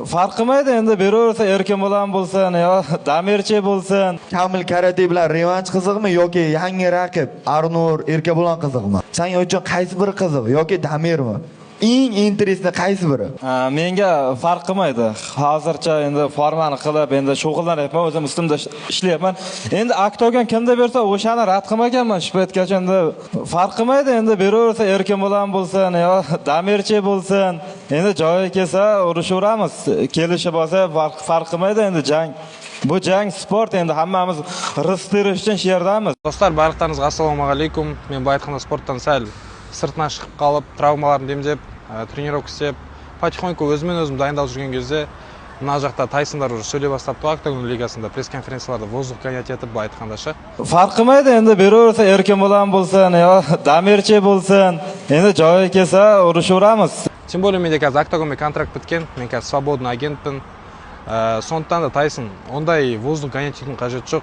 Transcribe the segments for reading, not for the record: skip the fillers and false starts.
Farq qilmaydi endi beraversa Erkinbolam bo'lsin yo Damirchi bo'lsin. Kamil karate bilan revanch qiziqmi yoki yangi raqib Arnur Erkinbolam qiziqmi? Sen uchun qaysi biri qiziq yoki Damirmi? Eng interesli qaysi biri? Menga farq qilmaydi. Hozircha endi formani qilib, endi shug'ullanyapman, o'zim ustimda ishlayapman. Endi oktagon kimda bersa, o'shani rad qilmaganman shu paytgacha. Endi farq qilmaydi, endi beraversa Erkinbolam bo'lsin yo Damirchi bo'lsin. Endi joyi kelsa urushaveramiz. Kelishib olsa farq qilmaydi endi jang. Bu jang sport, endi hammamiz rizq terish uchun shu yerdamiz. Do'stlar, barliqlaringizga assalomu alaykum. Men bu aytganda sportdan sal sirtdan chiqib qolib, travmalarni emjeb, trenirovka isteb, потихоньку o'zim dayandalib жүрген кезде, mына жақта Taysonlar уже сөйлей бастапты, Octagon ligasында пресс-конференцияларда воздух гонять etib bu aytganda-ша. Farq qilmaydi, endi beraversa Erkinbolam bo'lsin yo Damirchi bo'lsin. Endi joyi kelsa urushaveramiz. Тем более менде қазір Octagonмен контракт біткен, мен қазір свободный агентпін. Сондықтан да Тайсон ондай воздух гонять етудің қажеті жоқ.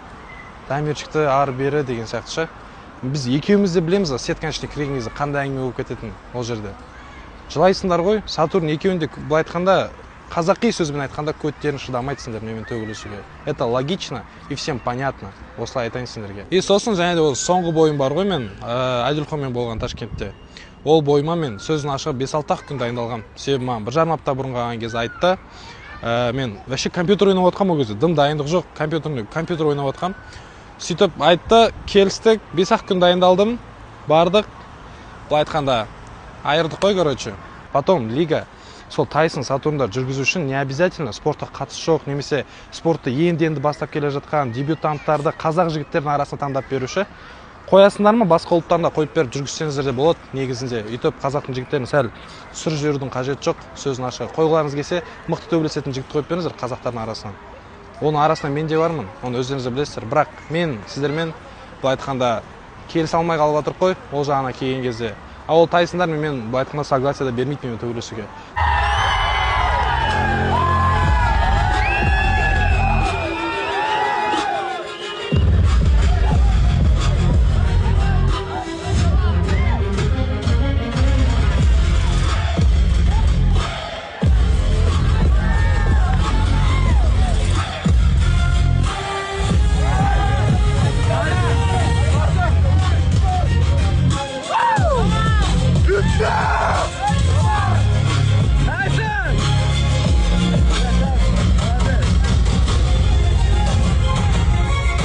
Дамирчикті ары-бері деген сияқты. Біз екеуміз де білеміз, сетканың ішіне кірген кезде қандай әңгіме болып кететінін ол жерде. Жылайсыңдар ғой, Сатурн екеуінде былай айтқанда, қазақи сөзбен айтқанда көттерін шыдамайтсыңдар менімен төгілісуге. Это логично и всем понятно. Осылай айтайын сендерге. И сосын және де соңғы бойым бар ғой, мен Айділхонмен болған Ташкентте. Ол бойыма мен сөзін ашып 5-6 күн дайындалғам. Себебі маған 1,5 апта бұрын қалған кезде айтты. Мен вообще компьютер ойнап отқам ол кезде. Дым дайындық жоқ, компьютер ойнап отқам. Сөйтіп айтты, келістік, 5 күн дайындалдым, бардық. Бұл айтқанда айырдық қой, короче. Потом лига, сол Тайсон Сатурндар жүргізу үшін не обязательно спортқа қатысы жоқ, немесе спортты енді бастап келе жатқан дебютанттарды қазақ жігіттердің арасына таңдап беруші. Қоясыңдар ма, басқа ұлттарында қойып беріп жүргізсеңіздер де болады негізінде. Үйтіп қазақтың жігіттерін сәл сүріп жіберудің қажеті жоқ, сөзін ашық. Қойғыларыңыз келсе, мықты төбелесетін жігіт қойып беріңіздер қазақтардың арасынан. Оның арасында мен де бармын, оны өздеріңіз білесіздер. Бірақ мен сіздермен бұл айтқанда келісе алмай қалып жатыр қой, ол жағына келген кезде. Ал ол Тайсондар мен бұл айтқанда согласияда бермейді менімен төбелесуге.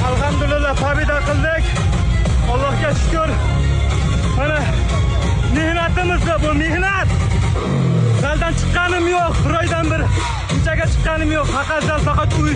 Alhamdulillah pobeda qildik. Allohga shukr. Mana mehnatimizda bu mehnat. Zaldan chiqqanim yo'q, bir oydan bir ko'chaga chiqqanim yo'q. Faqat uy